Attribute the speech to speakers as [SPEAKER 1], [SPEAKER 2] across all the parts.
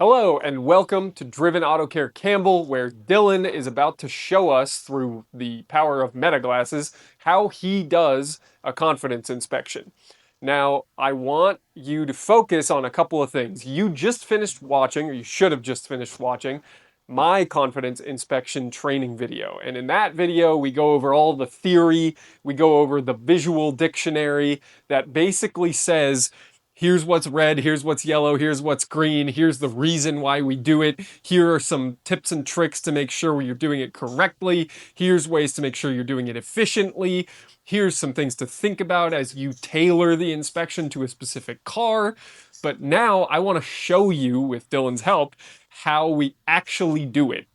[SPEAKER 1] Hello and welcome to Driven Auto Care Campbell, where Dylan is about to show us through the power of meta glasses how he does a confidence inspection. Now, I want you to focus on a couple of things. You just finished watching, or you should have just finished watching, my confidence inspection training video. And in that video, we go over all the theory, we go over the visual dictionary that basically says, here's what's red, here's what's yellow, here's what's green, here's the reason why we do it, here are some tips and tricks to make sure you're doing it correctly, here's ways to make sure you're doing it efficiently, here's some things to think about as you tailor the inspection to a specific car. But now I want to show you, with Dylan's help, how we actually do it.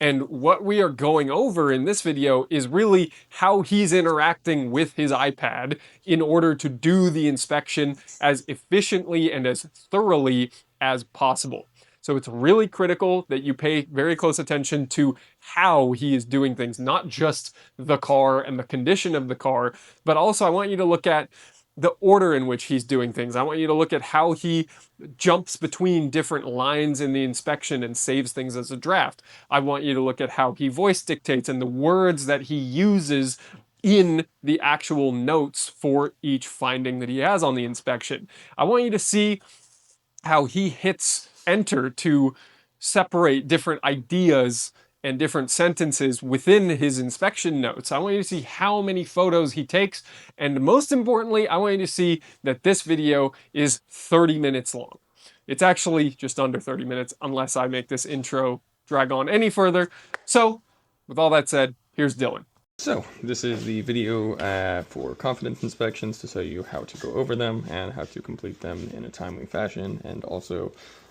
[SPEAKER 1] And what we are going over in this video is really how he's interacting with his iPad in order to do the inspection as efficiently and as thoroughly as possible. So it's really critical that you pay very close attention to how he is doing things, not just the car and the condition of the car, but also I want you to look at the order in which he's doing things. I want you to look at how he jumps between different lines in the inspection and saves things as a draft. I want you to look at how he voice dictates and the words that he uses in the actual notes for each finding that he has on the inspection. I want you to see how he hits enter to separate different ideas and different sentences within his inspection notes. I want you to see how many photos he takes, and most importantly, I want you to see that this video is 30 minutes long. It's actually just under 30 minutes unless I make this intro drag on any further. So, with all that said, here's Dylan.
[SPEAKER 2] So, this is the video for confidence inspections to show you how to go over them and how to complete them in a timely fashion and also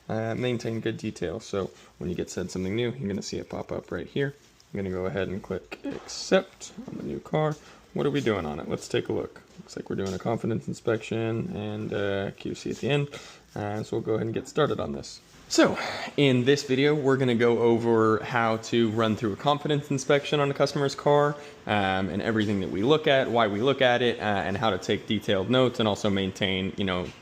[SPEAKER 2] maintain good detail. So, when you get said something new, you're going to see it pop up right here. I'm going to go ahead and click accept on the new car. What are we doing on it? Let's take a look. Looks like we're doing a confidence inspection and QC at the end. So we'll go ahead and get started on this. So, in this video, we're going to go over how to run through a confidence inspection on a customer's car and everything that we look at, why we look at it, and how to take detailed notes and also maintain,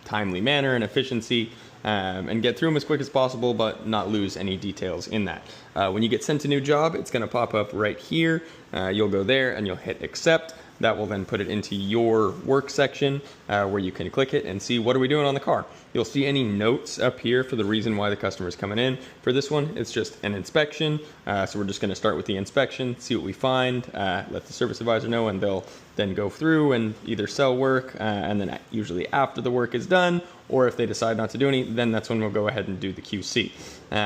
[SPEAKER 2] timely manner and efficiency and get through them as quick as possible, but not lose any details in that. When you get sent a new job, it's going to pop up right here. You'll go there and you'll hit accept. That will then put it into your work section where you can click it and see what are we doing on the car. You'll see any notes up here for the reason why the customer is coming in. For this one, it's just an inspection. So we're just going to start with the inspection, see what we find, let the service advisor know, and they'll then go through and either sell work and then usually after the work is done, or if they decide not to do any, then that's when we'll go ahead and do the QC.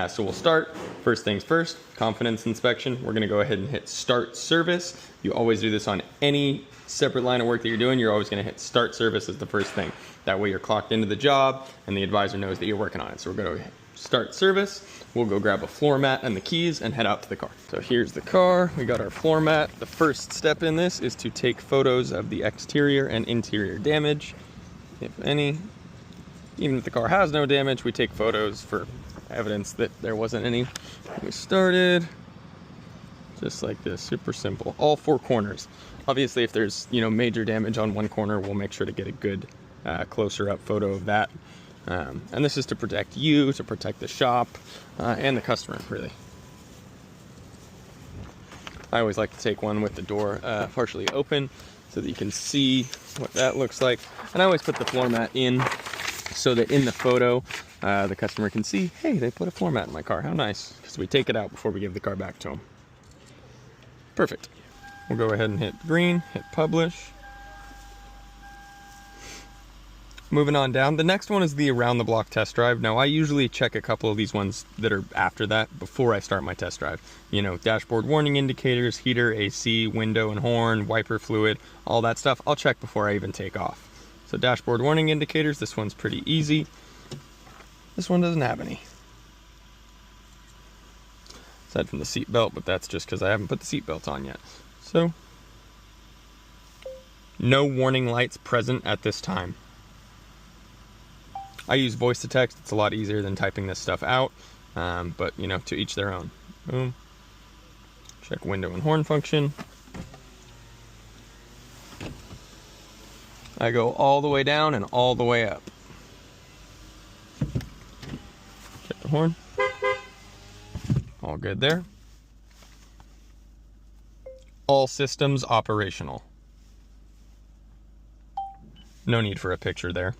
[SPEAKER 2] So we'll start, first things first, confidence inspection. We're gonna go ahead and hit start service. You always do this on any separate line of work that you're doing. You're always gonna hit start service as the first thing. That way you're clocked into the job and the advisor knows that you're working on it. So we're gonna hit start service. We'll go grab a floor mat and the keys and head out to the car. So here's the car, we got our floor mat. The first step in this is to take photos of the exterior and interior damage, if any. Even if the car has no damage, we take photos for evidence that there wasn't any. We started just like this, super simple. All four corners. Obviously, if there's major damage on one corner, we'll make sure to get a good closer up photo of that. And this is to protect you, to protect the shop, and the customer, really. I always like to take one with the door partially open so that you can see what that looks like. And I always put the floor mat in so that in the photo, the customer can see, hey, they put a floor mat in my car. How nice. Because we take it out before we give the car back to them. Perfect. We'll go ahead and hit green, hit publish. Moving on down, the next one is the around the block test drive. Now I usually check a couple of these ones that are after that before I start my test drive. Dashboard warning indicators, heater, AC, window and horn, wiper fluid, all that stuff. I'll check before I even take off. So dashboard warning indicators, this one's pretty easy. This one doesn't have any. Aside from the seat belt, but that's just because I haven't put the seat belt on yet. So, no warning lights present at this time. I use voice to text, it's a lot easier than typing this stuff out, but to each their own. Boom. Check window and horn function. I go all the way down and all the way up. Check the horn. all good there. All systems operational. No need for a picture there.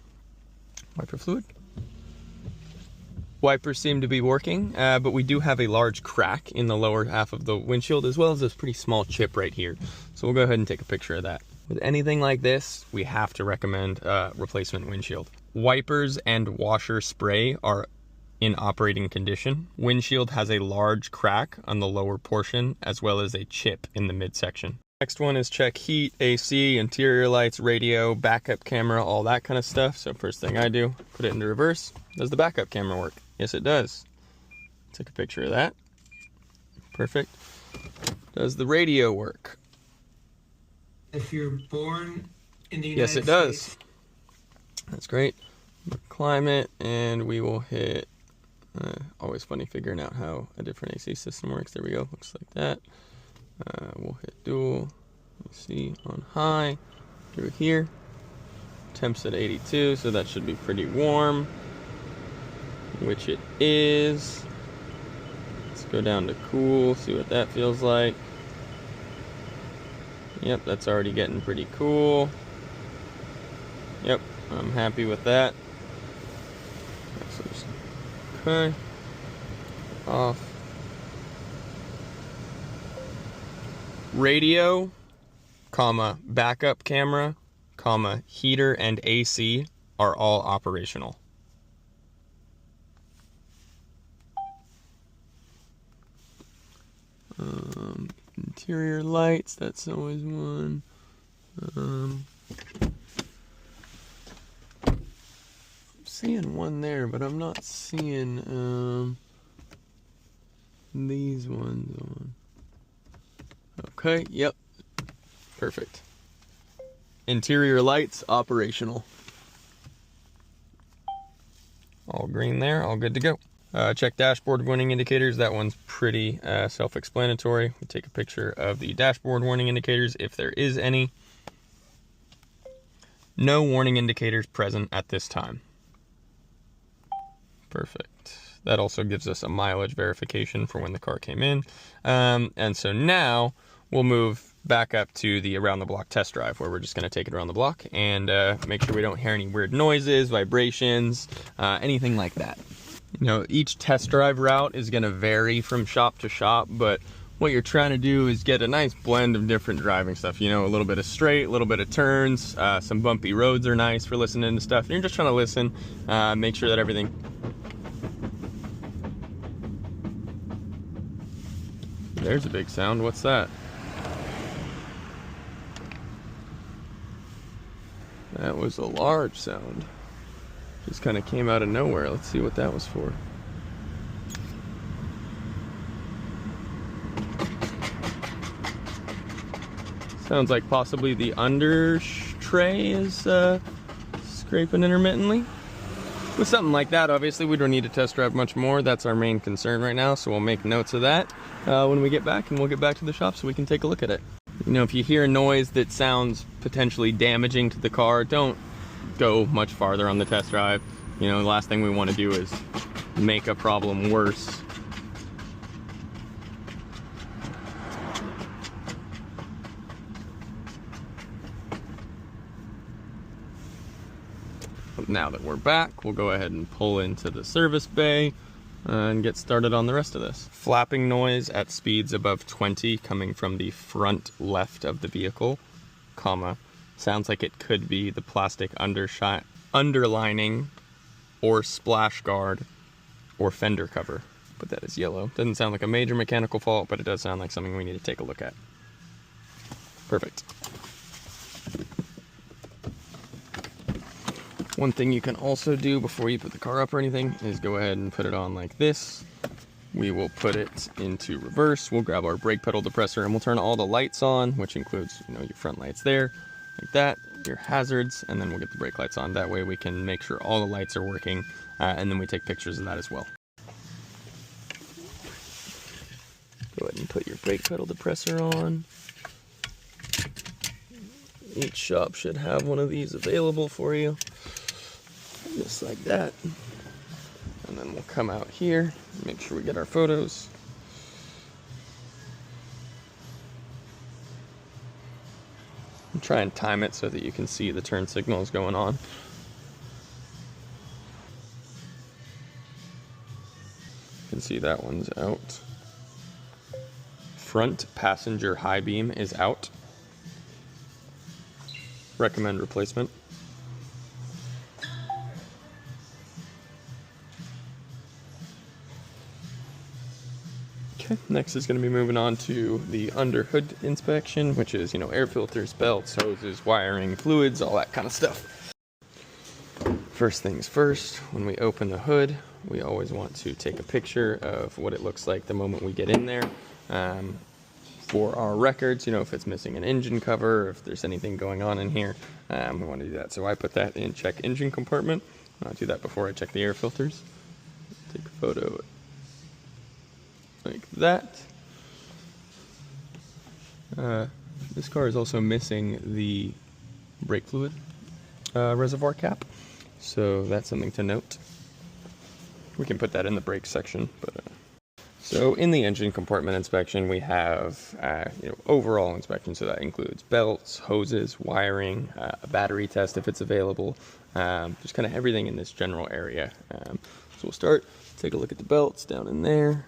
[SPEAKER 2] Wiper fluid. Wipers seem to be working, but we do have a large crack in the lower half of the windshield, as well as this pretty small chip right here. So we'll go ahead and take a picture of that. With anything like this, we have to recommend replacement windshield. Wipers and washer spray are in operating condition. Windshield has a large crack on the lower portion, as well as a chip in the midsection. Next one is check heat, AC, interior lights, radio, backup camera, all that kind of stuff. So first thing I do, put it into reverse. Does the backup camera work? Yes, it does. Take a picture of that. Perfect. Does the radio work?
[SPEAKER 3] If you're born in the United
[SPEAKER 2] Yes, it does.
[SPEAKER 3] States.
[SPEAKER 2] That's great. Climate, and we will hit, always funny figuring out how a different AC system works. There we go, looks like that. We'll hit dual, AC on high, through here. Temps at 82, so that should be pretty warm, which it is. Let's go down to cool, see what that feels like. Yep, that's already getting pretty cool. Yep, I'm happy with that. Okay, off. Radio, comma, backup camera, comma, heater and AC are all operational. Interior lights, that's always one. I'm seeing one there, but I'm not seeing these ones on. Okay, yep, perfect. Interior lights, operational. All green there, all good to go. Check dashboard warning indicators. That one's pretty self-explanatory. We take a picture of the dashboard warning indicators if there is any. No warning indicators present at this time. Perfect. That also gives us a mileage verification for when the car came in. And so now we'll move back up to the around the block test drive, where we're just going to take it around the block and make sure we don't hear any weird noises, vibrations, anything like that. You know, each test drive route is going to vary from shop to shop, but what you're trying to do is get a nice blend of different driving stuff. You know, a little bit of straight, a little bit of turns, some bumpy roads are nice for listening to stuff. And you're just trying to listen, make sure that everything... There's a big sound. What's that? That was a large sound. Just kind of came out of nowhere. Let's see what that was for. Sounds like possibly the under tray is scraping intermittently. With something like that, obviously, we don't need to test drive much more. That's our main concern right now, so we'll make notes of that when we get back, and we'll get back to the shop so we can take a look at it. You know, if you hear a noise that sounds potentially damaging to the car, don't go much farther on the test drive. You know, the last thing we want to do is make a problem worse. Now that we're back, we'll go ahead and pull into the service bay and get started on the rest of this. Flapping noise at speeds above 20 coming from the front left of the vehicle, comma, sounds like it could be the plastic underlining or splash guard or fender cover, but that is yellow. Doesn't sound like a major mechanical fault, but it does sound like something we need to take a look at. Perfect. One thing you can also do before you put the car up or anything is go ahead and put it on like this. We will put it into reverse. We'll grab our brake pedal depressor and we'll turn all the lights on, which includes, you know, your front lights there, like that, your hazards, and then we'll get the brake lights on. That way we can make sure all the lights are working, and then we take pictures of that as well. Go ahead and put your brake pedal depressor on. Each shop should have one of these available for you. Just like that. And then we'll come out here, make sure we get our photos. try and time it so that you can see the turn signals going on. You can see that one's out. Front passenger high beam is out. Recommend replacement. Okay, next is going to be moving on to the under hood inspection, which is, air filters, belts, hoses, wiring, fluids, all that kind of stuff. First things first, when we open the hood, we always want to take a picture of what it looks like the moment we get in there. For our records, if it's missing an engine cover, if there's anything going on in here, we want to do that. So I put that in check engine compartment. I'll do that before I check the air filters. Take a photo like that. This car is also missing the brake fluid reservoir cap, so that's something to note. We can put that in the brake section, but so in the engine compartment inspection, we have overall inspection, so that includes belts, hoses, wiring, a battery test if it's available, just kind of everything in this general area. So we'll start, take a look at the belts down in there.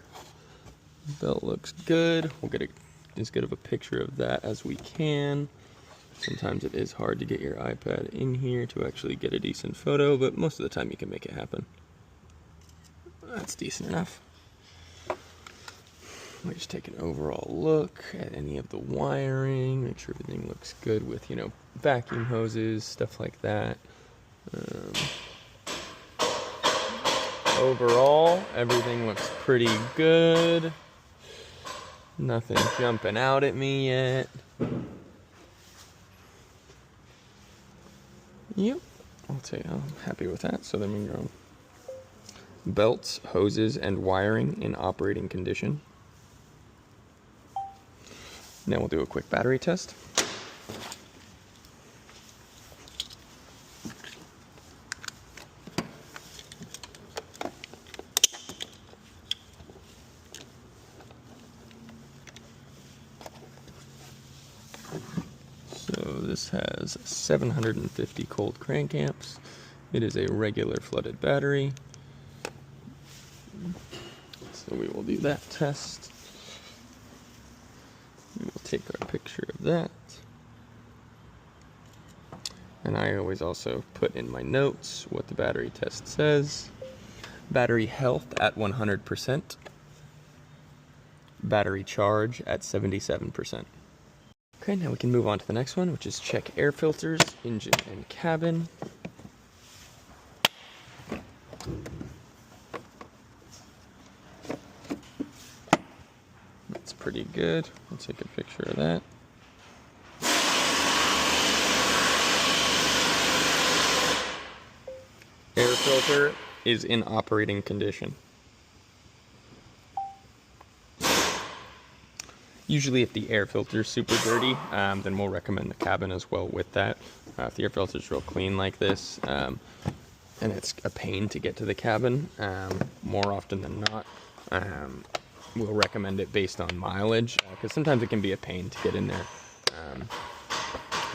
[SPEAKER 2] Belt looks good. We'll get as good of a picture of that as we can. Sometimes it is hard to get your iPad in here to actually get a decent photo, but most of the time you can make it happen. That's decent enough. We just take an overall look at any of the wiring, make sure everything looks good with, vacuum hoses, stuff like that. Overall, everything looks pretty good. Nothing jumping out at me yet. Yep, I'll tell you, I'm happy with that. So then we go belts, hoses, and wiring in operating condition. Now we'll do a quick battery test. So this has 750 cold crank amps. It is a regular flooded battery. So we will do that test. We will take our picture of that. And I always also put in my notes what the battery test says. Battery health at 100%. Battery charge at 77%. Okay, now we can move on to the next one, which is check air filters, engine and cabin. That's pretty good. I'll take a picture of that. Air filter is in operating condition. Usually if the air filter is super dirty, then we'll recommend the cabin as well with that. If the air filter is real clean like this, and it's a pain to get to the cabin, more often than not, we'll recommend it based on mileage, because sometimes it can be a pain to get in there.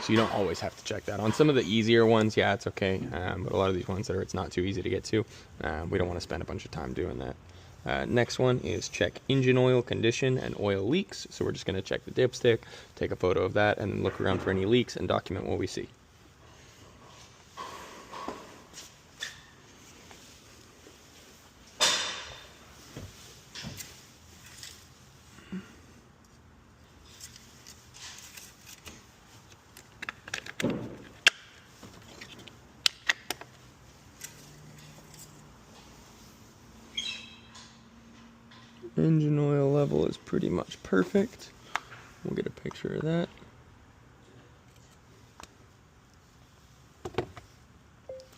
[SPEAKER 2] So you don't always have to check that. On some of the easier ones, yeah, it's okay, but a lot of these ones that it's not too easy to get to, we don't want to spend a bunch of time doing that. Next one is check engine oil condition and oil leaks. So we're just going to check the dipstick, take a photo of that, and then look around for any leaks and document what we see. Engine oil level is pretty much perfect. We'll get a picture of that.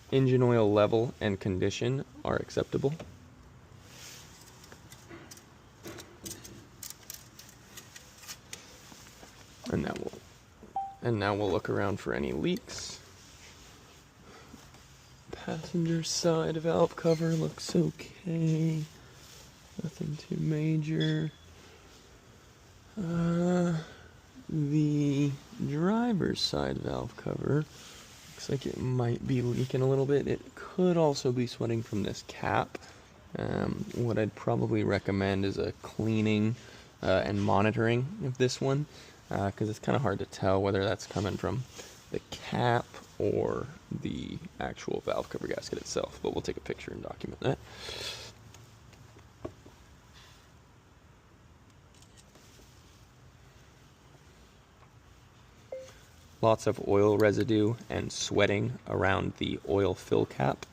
[SPEAKER 2] Engine oil level and condition are acceptable. And now we'll look around for any leaks. Passenger side valve cover looks okay. Nothing too major. The driver's side valve cover looks like it might be leaking a little bit. It could also be sweating from this cap. What I'd probably recommend is a cleaning and monitoring of this one, because it's kind of hard to tell whether that's coming from the cap or the actual valve cover gasket itself, but we'll take a picture and document that. Lots of oil residue and sweating around the oil fill cap.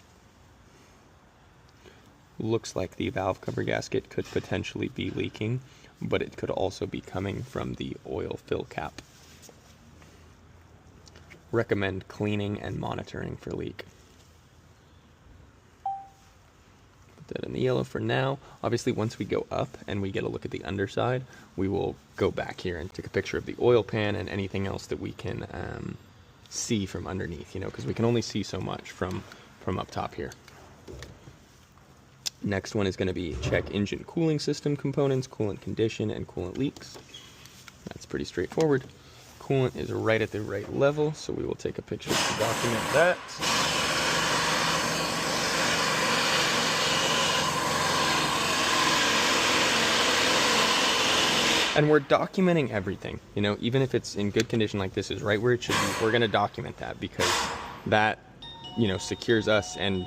[SPEAKER 2] Looks like the valve cover gasket could potentially be leaking, but it could also be coming from the oil fill cap. Recommend cleaning and monitoring for leak. Put that in the yellow for now. Obviously, once we go up and we get a look at the underside, we will go back here and take a picture of the oil pan and anything else that we can see from underneath, you know, because we can only see so much from up top here. Next one is going to be check engine cooling system components, coolant condition, and coolant leaks. That's pretty straightforward. Coolant is right at the right level, so we will take a picture to document that. And we're documenting everything, you know, even if it's in good condition like this is right where it should be, we're going to document that because that, you know, secures us. And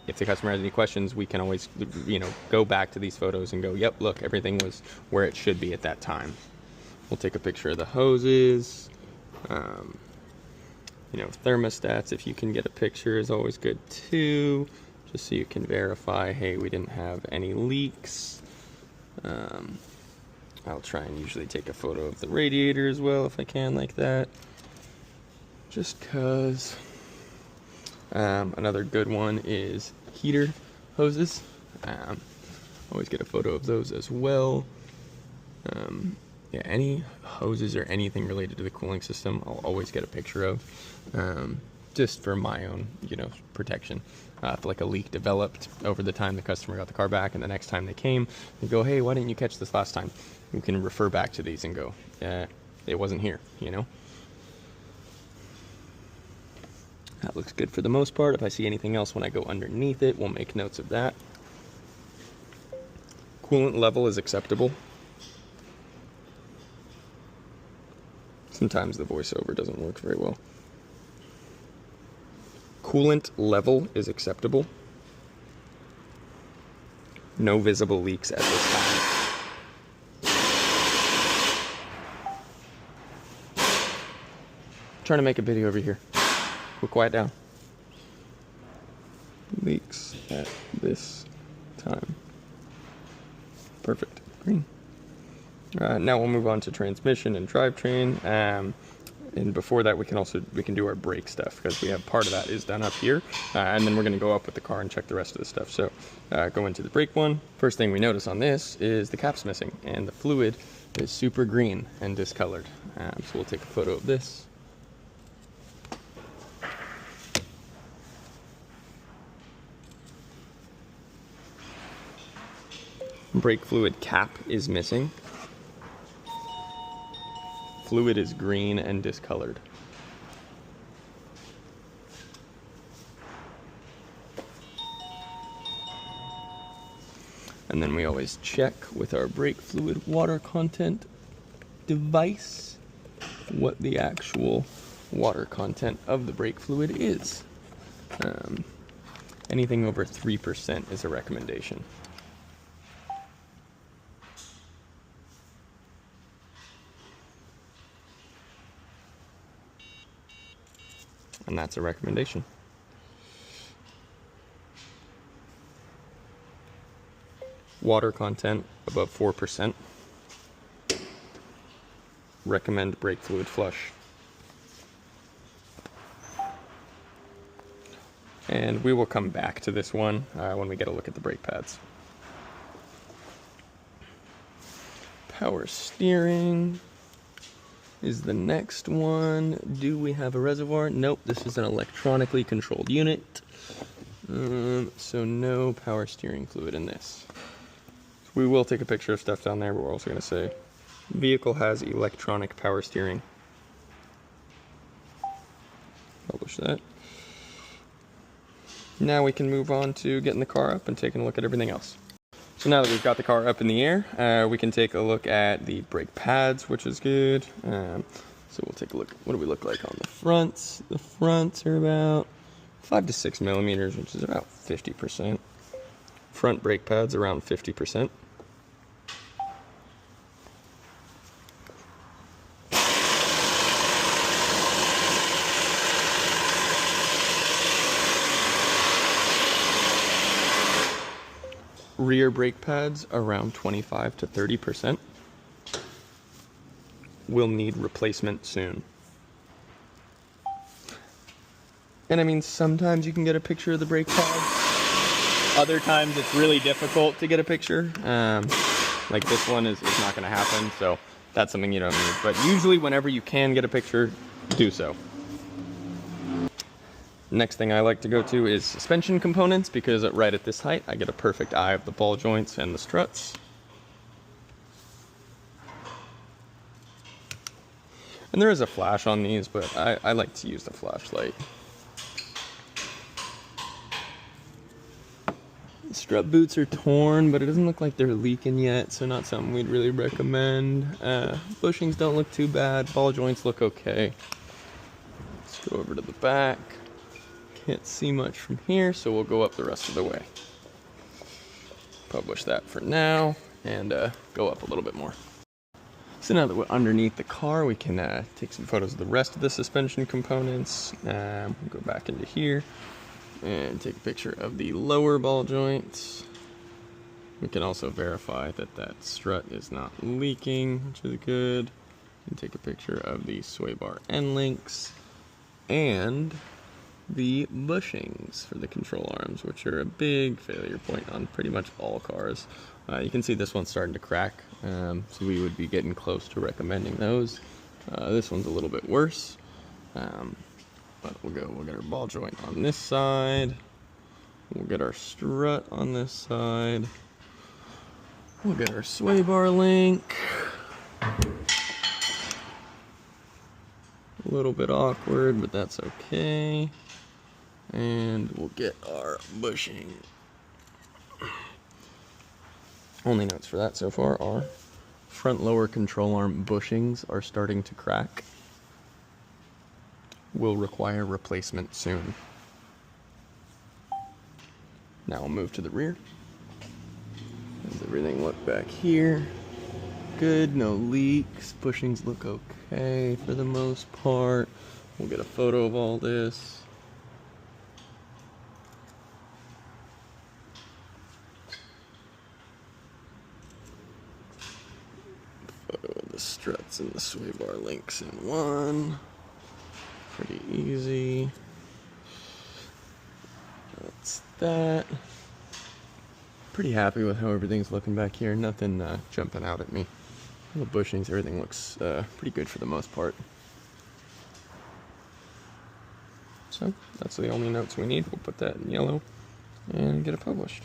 [SPEAKER 2] if the customer has any questions, we can always, you know, go back to these photos and go, yep, look, everything was where it should be at that time. We'll take a picture of the hoses, you know, thermostats. If you can get a picture is always good too, just so you can verify, hey, we didn't have any leaks. I'll try and usually take a photo of the radiator as well if I can, like that, just cause. Another good one is heater hoses. Always get a photo of those as well. Yeah, any hoses or anything related to the cooling system, I'll always get a picture of, just for my own, you know, protection. If like a leak developed over the time the customer got the car back and the next time they came, they go, hey, why didn't you catch this last time? You can refer back to these and go, it wasn't here, you know? That looks good for the most part. If I see anything else when I go underneath it, we'll make notes of that. Coolant level is acceptable. Sometimes the voiceover doesn't work very well. Coolant level is acceptable. No visible leaks at this time. Trying to make a video over here. We'll quiet down. Leaks at this time. Perfect. Green. Now we'll move on to transmission and drivetrain. And before that, we can do our brake stuff because we have part of that is done up here, and then we're going to go up with the car and check the rest of the stuff. So go into the brake one. First thing we notice on this is the cap's missing and the fluid is super green and discolored. So we'll take a photo of this. Brake fluid cap is missing. Fluid is green and discolored. And then we always check with our brake fluid water content device what the actual water content of the brake fluid is. Anything over 3% is a recommendation. And that's a recommendation. Water content above 4%. Recommend brake fluid flush. And we will come back to this one when we get a look at the brake pads. Power steering is the next one. Do we have a reservoir? Nope, this is an electronically controlled unit. So no power steering fluid in this. We will take a picture of stuff down there, but we're also going to say Vehicle has electronic power steering. Publish that. Now we can move on to getting the car up and taking a look at everything else. So now that we've got the car up in the air, we can take a look at the brake pads, which is good. So we'll take a look. What do we look like on the fronts? The fronts are about 5 to 6 millimeters, which is about 50%. Front brake pads around 50%. Rear brake pads around 25 to 30%. Will need replacement soon. And I mean, sometimes you can get a picture of the brake pads. Other times it's really difficult to get a picture. Like this one is not going to happen, so that's something you don't need. But usually whenever you can get a picture, do so. Next thing I like to go to is suspension components, because right at this height I get a perfect eye of the ball joints and the struts. And there is a flash on these, but I like to use the flashlight. The strut boots are torn, but it doesn't look like they're leaking yet, so not something we'd really recommend. Bushings don't look too bad, ball joints look okay. Let's go over to the back. Can't see much from here, so we'll go up the rest of the way. Publish that for now, and go up a little bit more. So now that we're underneath the car, we can take some photos of the rest of the suspension components. Go back into here and take a picture of the lower ball joints. We can also verify that that strut is not leaking, which is good. And take a picture of the sway bar end links and the bushings for the control arms, which are a big failure point on pretty much all cars. You can see this one's starting to crack, so we would be getting close to recommending those. This one's a little bit worse, but we'll get our ball joint on this side. We'll get our strut on this side. We'll get our sway bar link. A little bit awkward, but that's okay. And we'll get our bushing. Only notes for that so far are front lower control arm bushings are starting to crack. Will require replacement soon. Now we'll move to the rear. Does everything look back here? Good, no leaks. Bushings look okay for the most part. We'll get a photo of all this. Photo of the struts and the sway bar links in one. Pretty easy. That's that. Pretty happy with how everything's looking back here. Nothing jumping out at me. The bushings, everything looks pretty good for the most part. So that's the only notes we need. We'll put that in yellow and get it published.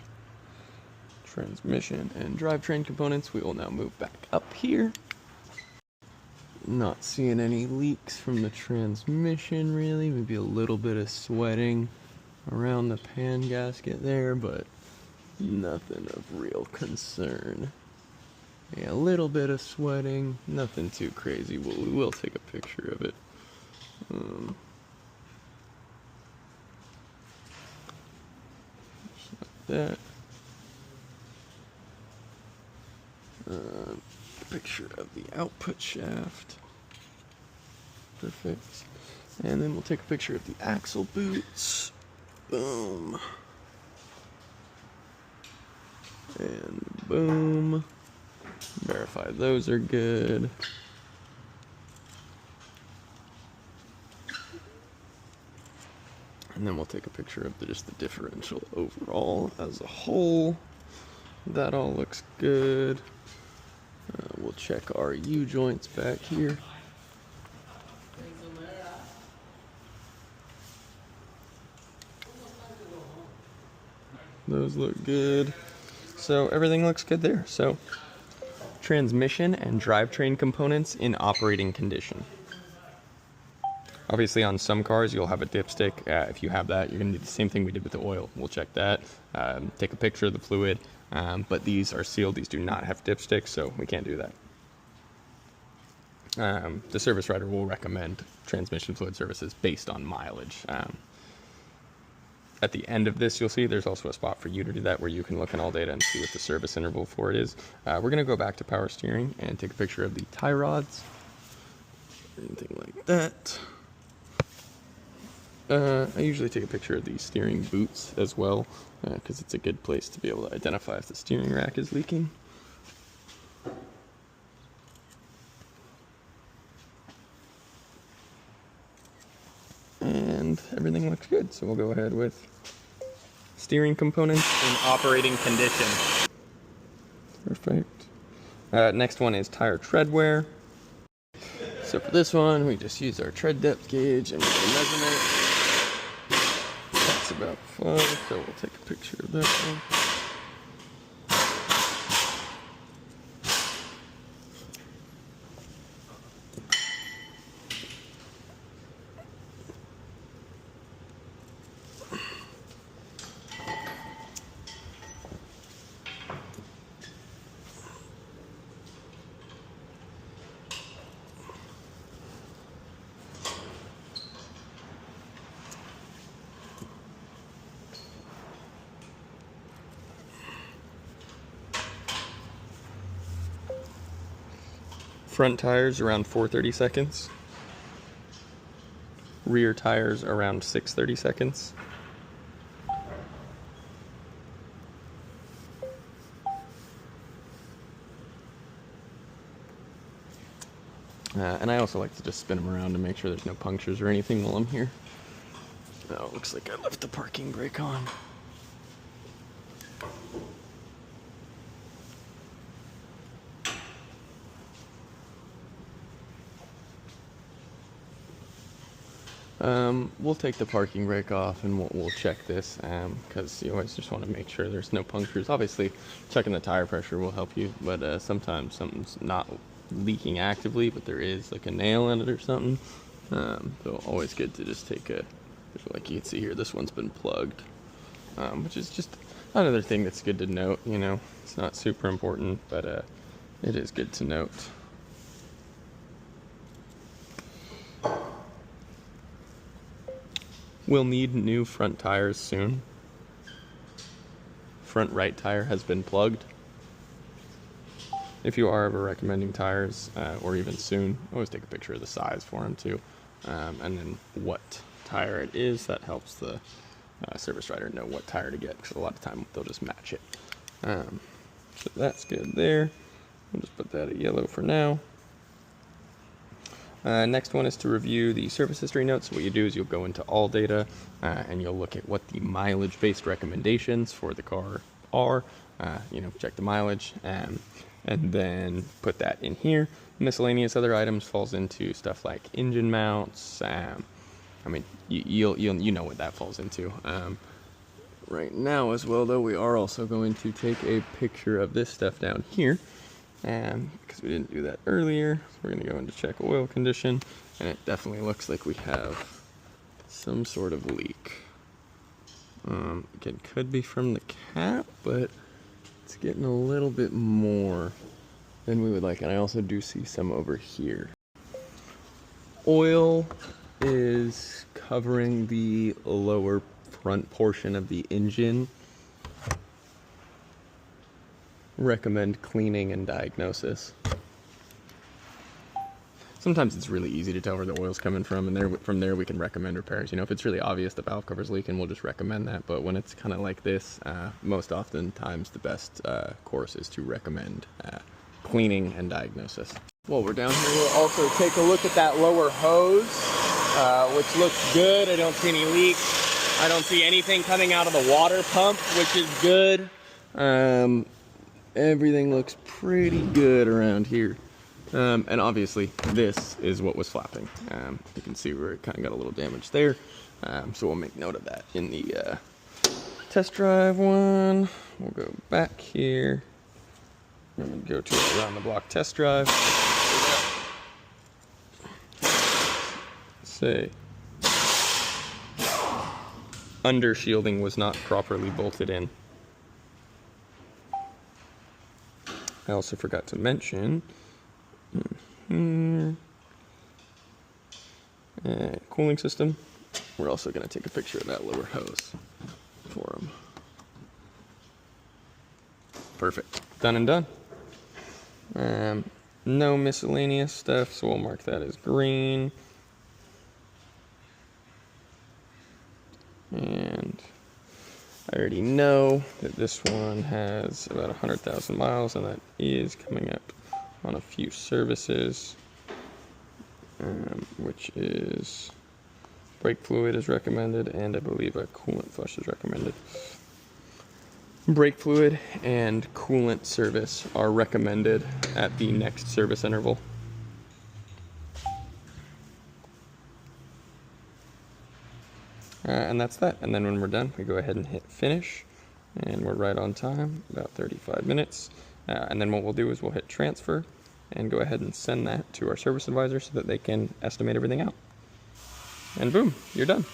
[SPEAKER 2] Transmission and drivetrain components. We will now move back up here. Not seeing any leaks from the transmission really. Maybe a little bit of sweating around the pan gasket there, but nothing of real concern. Yeah, a little bit of sweating, nothing too crazy. We will take a picture of it. Just like that. Picture of the output shaft. Perfect. And then we'll take a picture of the axle boots. Boom. And boom. Verify those are good. And then we'll take a picture of just the differential overall as a whole. That all looks good. We'll check our U-joints back here. Those look good. So everything looks good there. So transmission and drivetrain components in operating condition. Obviously on some cars you'll have a dipstick. If you have that, you're going to do the same thing we did with the oil. We'll check that, take a picture of the fluid, but these are sealed. These do not have dipsticks, so we can't do that. The service writer will recommend transmission fluid services based on mileage. At the end of this, you'll see there's also a spot for you to do that where you can look in all data and see what the service interval for it is. We're going to go back to power steering and take a picture of the tie rods, anything like that. I usually take a picture of the steering boots as well, because it's a good place to be able to identify if the steering rack is leaking. And everything looks good, so we'll go ahead with steering components in operating condition. Perfect. Next one is tire tread wear. So for this one, we just use our tread depth gauge and make a measurement. That's about 5, so we'll take a picture of that one. Front tires around 430 seconds. Rear tires around 630 seconds. And I also like to just spin them around to make sure there's no punctures or anything while I'm here. Oh, looks like I left the parking brake on. We'll take the parking brake off and we'll check this, because you always just want to make sure there's no punctures. Obviously, checking the tire pressure will help you, but sometimes something's not leaking actively, but there is like a nail in it or something. So always good to just take a, like you can see here, this one's been plugged, which is just another thing that's good to note. You know, it's not super important, but it is good to note. We'll need new front tires soon. Front right tire has been plugged. If you are ever recommending tires, or even soon, always take a picture of the size for them too. And then what tire it is, that helps the service writer know what tire to get, because a lot of time they'll just match it. So that's good there. We'll just put that at yellow for now. Next one is to review the service history notes. So what you do is you'll go into all data and you'll look at what the mileage-based recommendations for the car are. Check the mileage and then put that in here. Miscellaneous other items falls into stuff like engine mounts. You know what that falls into. Right now as well, though, we are also going to take a picture of this stuff down here. Because we didn't do that earlier, so we're going to go into check oil condition, and it definitely looks like we have some sort of leak. Again, could be from the cap, but it's getting a little bit more than we would like, and I also do see some over here. Oil is covering the lower front portion of the engine. Recommend cleaning and diagnosis. Sometimes it's really easy to tell where the oil's coming from, and from there we can recommend repairs. If it's really obvious the valve cover's leaking, we'll just recommend that. But when it's kind of like this, most oftentimes the best course is to recommend cleaning and diagnosis. While we're down here, we'll also take a look at that lower hose, which looks good. I don't see any leaks. I don't see anything coming out of the water pump, which is good. Everything looks pretty good around here. And obviously this is what was flapping. You can see where it kind of got a little damage there. So we'll make note of that in the test drive one. We'll go back here. I'm going to go to a around-the-block test drive. Say, under shielding was not properly bolted in. I also forgot to mention cooling system. We're also going to take a picture of that lower hose for them. Perfect. Done and done. No miscellaneous stuff, so we'll mark that as green. And I already know that this one has about 100,000 miles, and that is coming up on a few services, which is brake fluid is recommended, and I believe a coolant flush is recommended. Brake fluid and coolant service are recommended at the next service interval. And that's that. And then when we're done, we go ahead and hit finish, and we're right on time, about 35 minutes. And then what we'll do is we'll hit transfer and go ahead and send that to our service advisor so that they can estimate everything out. And boom, you're done.